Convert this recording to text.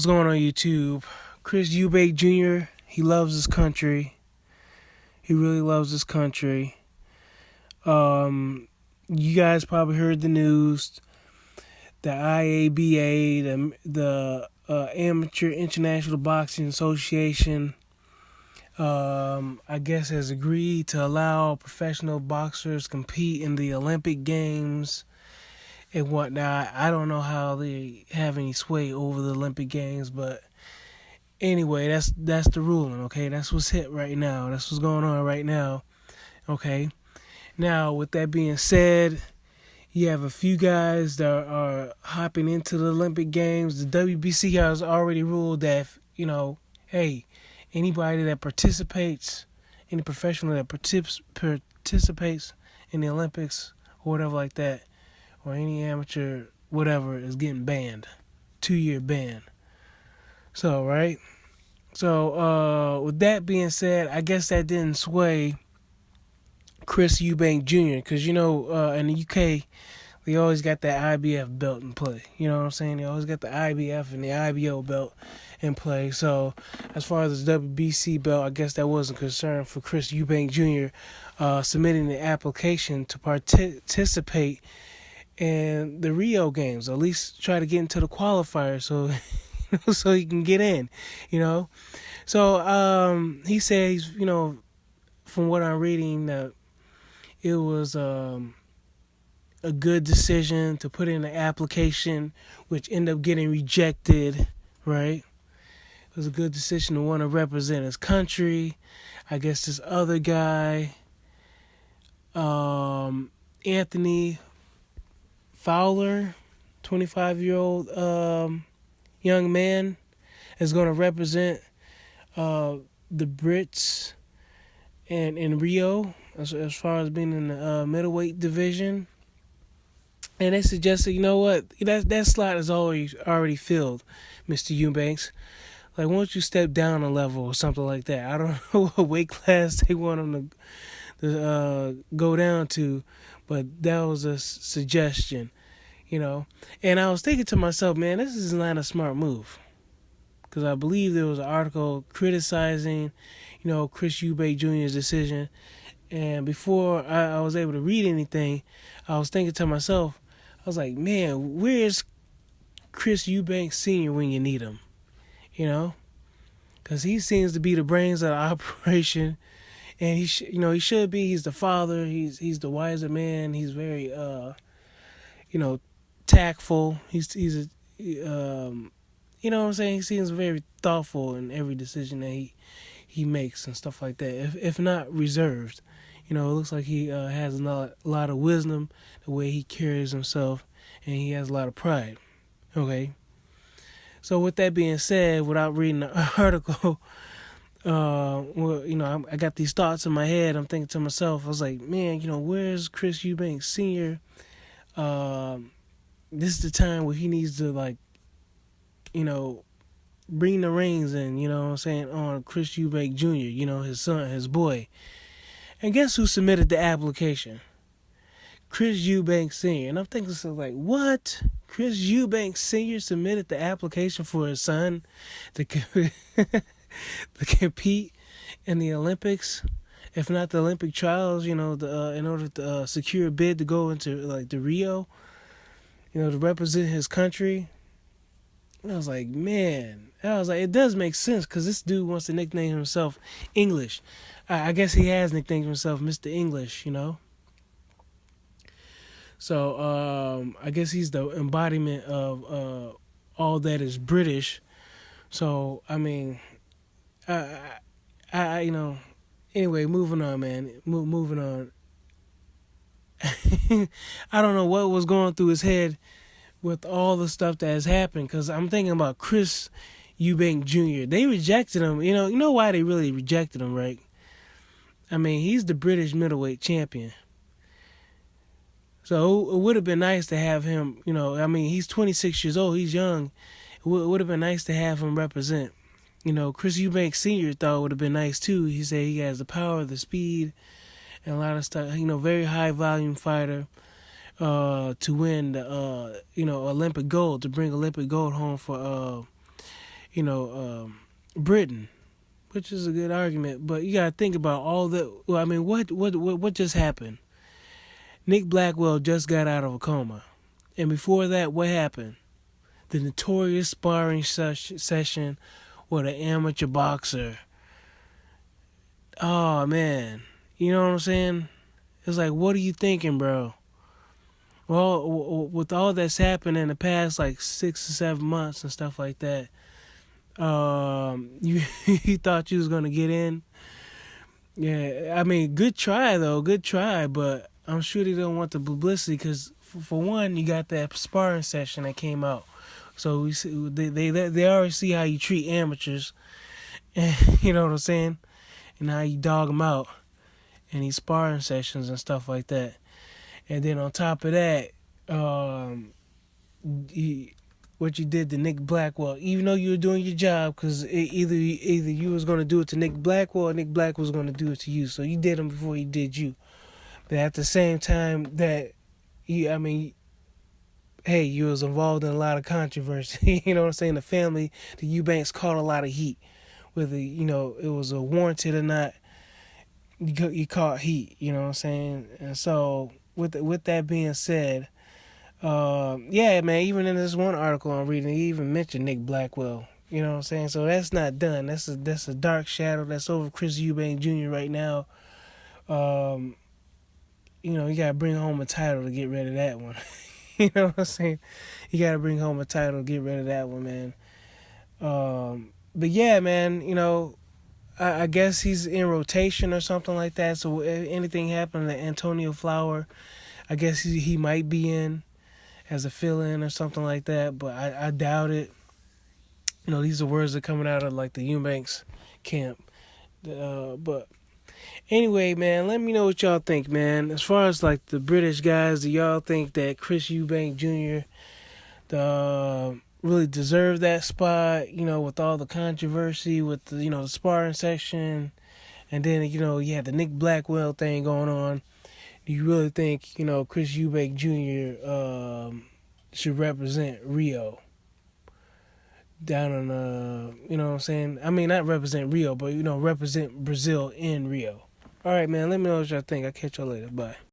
What's going on YouTube? Chris Eubanks Jr., he loves his country. He really loves his country. You guys probably heard the news. The IABA, the Amateur International Boxing Association, I guess has agreed to allow professional boxers compete in the Olympic Games and whatnot. I don't know how they have any sway over the Olympic Games, but anyway, that's the ruling, okay? That's what's hit right now. That's what's going on right now, okay? Now, with that being said, you have a few guys that are hopping into the Olympic Games. The WBC has already ruled that, hey, anybody that participates, any professional that participates in the Olympics or whatever like that, or any amateur whatever, is getting banned. 2-year ban. So, right? So, with that being said, I guess that didn't sway Chris Eubanks Jr. because, in the UK, they always got that IBF belt in play. You know what I'm saying? They always got the IBF and the IBO belt in play. So, as far as the WBC belt, I guess that wasn't a concern for Chris Eubanks Jr. Submitting the application to participate in the Rio Games, or at least try to get into the qualifier so he can get in, So he says, from what I'm reading, that it was a good decision to put in an application, which ended up getting rejected, right? It was a good decision to want to represent his country. I guess this other guy, Anthony Fowler, 25-year-old young man, is going to represent the Brits in Rio as far as being in the middleweight division. And they suggested, you know what, that slot is already filled, Mr. Eubanks. Like, why don't you step down a level or something like that? I don't know what weight class they want him to go down to, but that was a suggestion, And I was thinking to myself, man, this is not a smart move. Because I believe there was an article criticizing, Chris Eubanks Jr.'s decision. And before I was able to read anything, I was thinking to myself, I was like, man, where's Chris Eubanks Sr. when you need him? Because he seems to be the brains of the operation. And he should be. He's the father. He's the wiser man. He's very, tactful. He's what I'm saying? He seems very thoughtful in every decision that he makes and stuff like that. If not reserved, it looks like he has a lot of wisdom, the way he carries himself, and he has a lot of pride. Okay. So with that being said, without reading the article, I got these thoughts in my head. I'm thinking to myself, I was like, man, where's Chris Eubanks Sr.? This is the time where he needs to, bring the reins in, on Chris Eubanks Jr., his son, his boy. And guess who submitted the application? Chris Eubanks Sr. And I'm thinking, what? Chris Eubanks Sr. submitted the application for his son to compete in the Olympics, if not the Olympic trials, in order to secure a bid to go into the Rio, to represent his country. And I was like, man, it does make sense because this dude wants to nickname himself English. I guess he has nicknamed himself Mr. English, So I guess he's the embodiment of all that is British. So I mean, Anyway, moving on, man. Moving on. I don't know what was going through his head with all the stuff that has happened, because I'm thinking about Chris Eubanks Jr. They rejected him. You know why they really rejected him, right? I mean, he's the British middleweight champion. So it would have been nice to have him, he's 26 years old. He's young. It would have been nice to have him represent. Chris Eubanks Sr. thought it would have been nice too. He said he has the power, the speed, and a lot of stuff. Very high volume fighter to win the Olympic gold, to bring Olympic gold home for you know, Britain, which is a good argument. But you gotta think about all the. Well, I mean, what just happened? Nick Blackwell just got out of a coma, and before that, what happened? The notorious sparring session with an amateur boxer. Oh man, you know what I'm saying? It's like, what are you thinking, bro? Well, with all that's happened in the past, like 6 or 7 months and stuff like that, you you thought you was gonna get in. Yeah, I mean, good try though, good try, but I'm sure they don't want the publicity because, for one, you got that sparring session that came out, so we see, they already see how you treat amateurs, and you know what I'm saying, and how you dog them out in these sparring sessions and stuff like that, and then on top of that, what you did to Nick Blackwell, even though you were doing your job, because either you was going to do it to Nick Blackwell or Nick Blackwell was going to do it to you. So you did him before he did you. But at the same time that hey, you was involved in a lot of controversy. You know what I'm saying? The family, the Eubanks caught a lot of heat. Whether, it was a warranted or not, you caught heat. You know what I'm saying? And so with that being said, yeah, man, even in this one article I'm reading, he even mentioned Nick Blackwell. You know what I'm saying? So that's not done. That's a dark shadow that's over Chris Eubanks Jr. right now. You gotta bring home a title to get rid of that one. You know what I'm saying? You gotta bring home a title to get rid of that one, man. But yeah, man, I guess he's in rotation or something like that. So if anything happened to Antonio Flower, I guess he might be in as a fill-in or something like that, but I doubt it. These are words that are coming out of like the Eubanks camp. But anyway, man, let me know what y'all think, man. As far as like the British guys, do y'all think that Chris Eubanks Jr. Really deserved that spot? With all the controversy with the sparring section, and then you had the Nick Blackwell thing going on. Do you really think, Chris Eubanks Jr. Should represent Rio down in, you know what I'm saying? I mean, not represent Rio, but, represent Brazil in Rio. All right, man, let me know what y'all think. I'll catch y'all later. Bye.